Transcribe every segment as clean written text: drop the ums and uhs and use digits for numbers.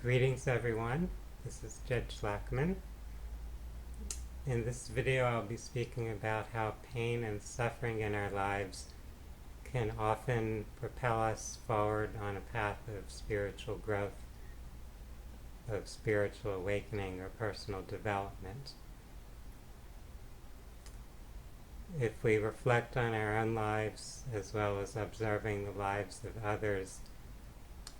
Greetings everyone, this is Judge Lackman. In this video I'll be speaking about how pain and suffering in our lives can often propel us forward on a path of spiritual growth, of spiritual awakening or personal development. If we reflect on our own lives as well as observing the lives of others,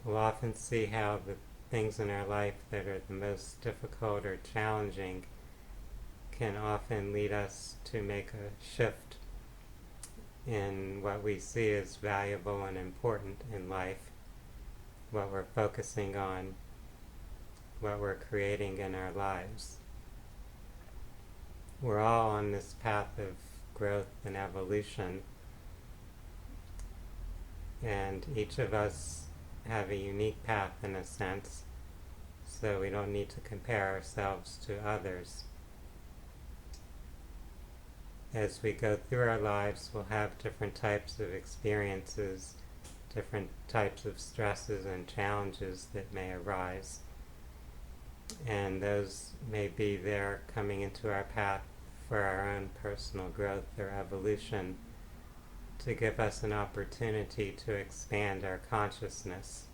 we'll often see how the things in our life that are the most difficult or challenging can often lead us to make a shift in what we see as valuable and important in life, what we're focusing on, what we're creating in our lives. We're all on this path of growth and evolution, and each of us have a unique path in a sense, so we don't need to compare ourselves to others. As we go through our lives, we'll have different types of experiences, different types of stresses and challenges that may arise, and those may be there coming into our path for our own personal growth or evolution, to give us an opportunity to expand our consciousness.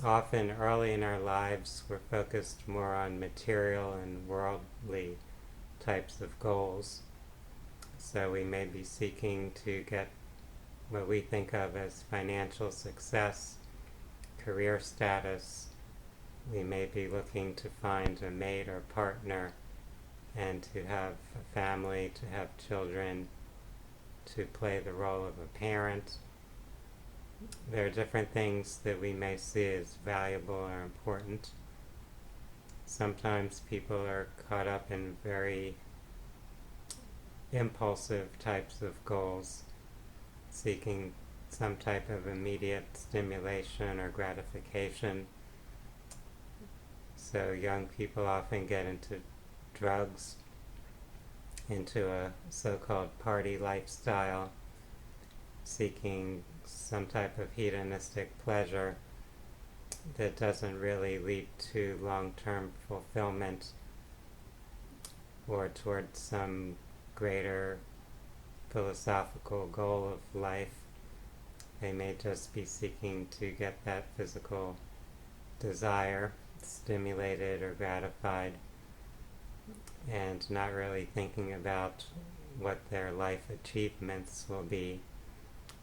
Often early in our lives we're focused more on material and worldly types of goals. So we may be seeking to get what we think of as financial success, career status. We may be looking to find a mate or partner and to have a family, to have children, to play the role of a parent. There are different things that we may see as valuable or important. Sometimes people are caught up in very impulsive types of goals, seeking some type of immediate stimulation or gratification. So young people often get into drugs, into a so-called party lifestyle, seeking some type of hedonistic pleasure that doesn't really lead to long-term fulfillment or towards some greater philosophical goal of life. They may just be seeking to get that physical desire stimulated or gratified, and not really thinking about what their life achievements will be,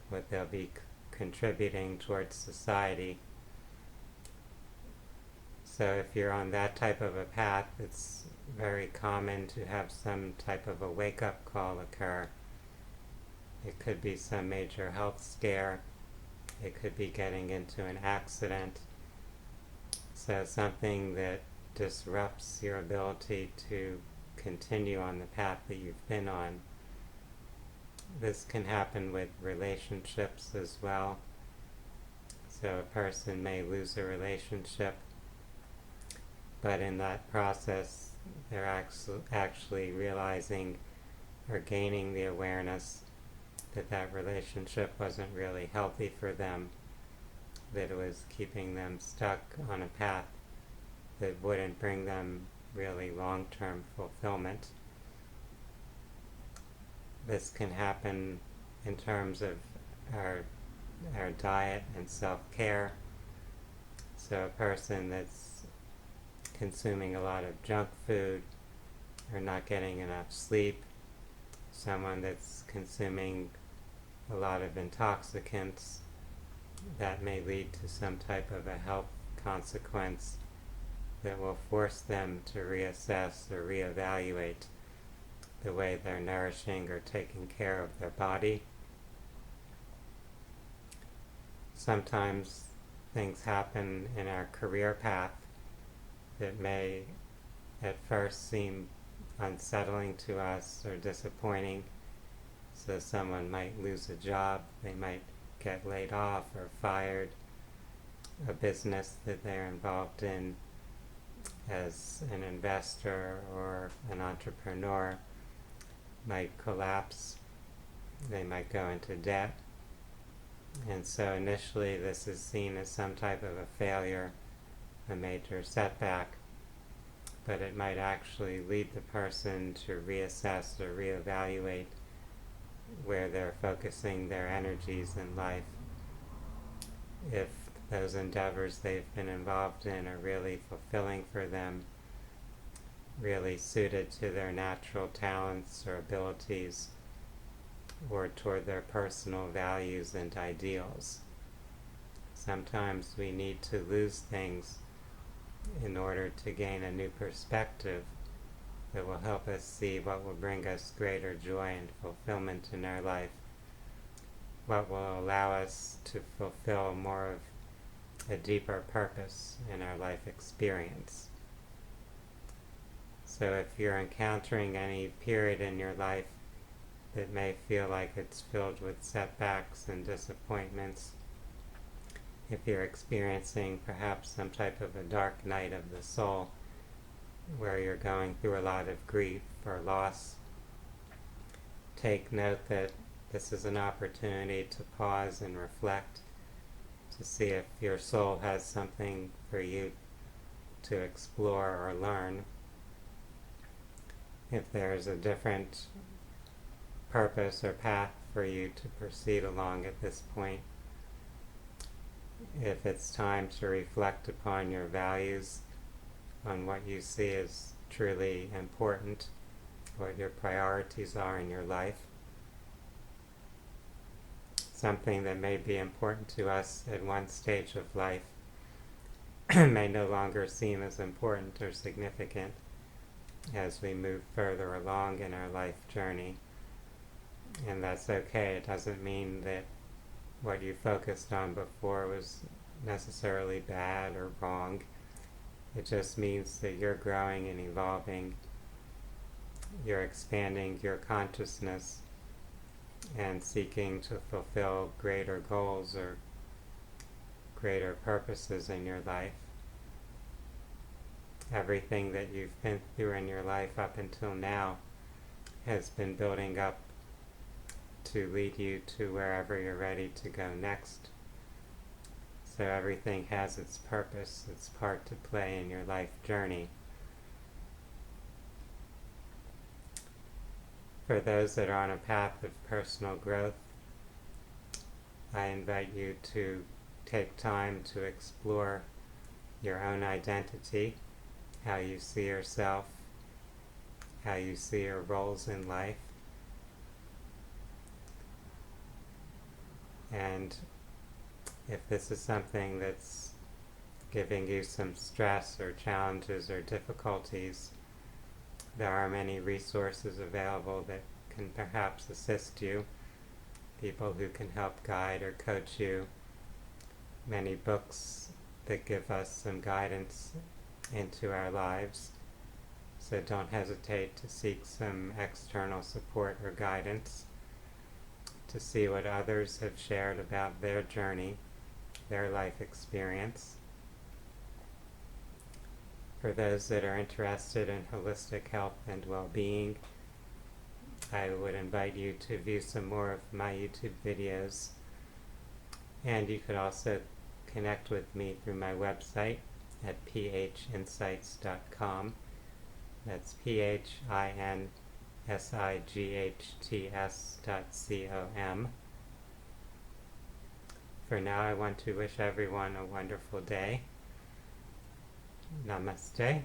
what they'll be contributing towards society. So if you're on that type of a path, it's very common to have some type of a wake-up call occur. It could be some major health scare. It could be getting into an accident. So something that disrupts your ability to continue on the path that you've been on. This can happen with relationships as well. So a person may lose a relationship, but in that process they're actually realizing or gaining the awareness that that relationship wasn't really healthy for them, that it was keeping them stuck on a path that wouldn't bring them really long-term fulfillment. This can happen in terms of our diet and self-care. So a person that's consuming a lot of junk food or not getting enough sleep, someone that's consuming a lot of intoxicants, that may lead to some type of a health consequence that will force them to reassess or reevaluate the way they're nourishing or taking care of their body. Sometimes things happen in our career path that may at first seem unsettling to us or disappointing. So someone might lose a job, they might get laid off or fired. A business that they're involved in as an investor or an entrepreneur might collapse. They might go into debt. And so initially this is seen as some type of a failure, a major setback, but it might actually lead the person to reassess or reevaluate where they're focusing their energies in life. If those endeavors they've been involved in are really fulfilling for them, really suited to their natural talents or abilities, or toward their personal values and ideals. Sometimes we need to lose things in order to gain a new perspective that will help us see what will bring us greater joy and fulfillment in our life, what will allow us to fulfill more of a deeper purpose in our life experience. So if you're encountering any period in your life that may feel like it's filled with setbacks and disappointments, if you're experiencing perhaps some type of a dark night of the soul where you're going through a lot of grief or loss, take note that this is an opportunity to pause and reflect, to see if your soul has something for you to explore or learn. If there's a different purpose or path for you to proceed along at this point. If it's time to reflect upon your values, on what you see as truly important, what your priorities are in your life. Something that may be important to us at one stage of life may no longer seem as important or significant as we move further along in our life journey. And that's okay. It doesn't mean that what you focused on before was necessarily bad or wrong. It just means that you're growing and evolving, you're expanding your consciousness and seeking to fulfill greater goals or greater purposes in your life. Everything that you've been through in your life up until now has been building up to lead you to wherever you're ready to go next. So everything has its purpose, its part to play in your life journey. For those that are on a path of personal growth, I invite you to take time to explore your own identity, how you see yourself, how you see your roles in life. And if this is something that's giving you some stress or challenges or difficulties, there are many resources available that can perhaps assist you, people who can help guide or coach you, many books that give us some guidance into our lives. So don't hesitate to seek some external support or guidance, to see what others have shared about their journey, their life experience. For those that are interested in holistic health and well-being, I would invite you to view some more of my YouTube videos. And you could also connect with me through my website at phinsights.com. That's phinsights.com. For now, I want to wish everyone a wonderful day. Namaste.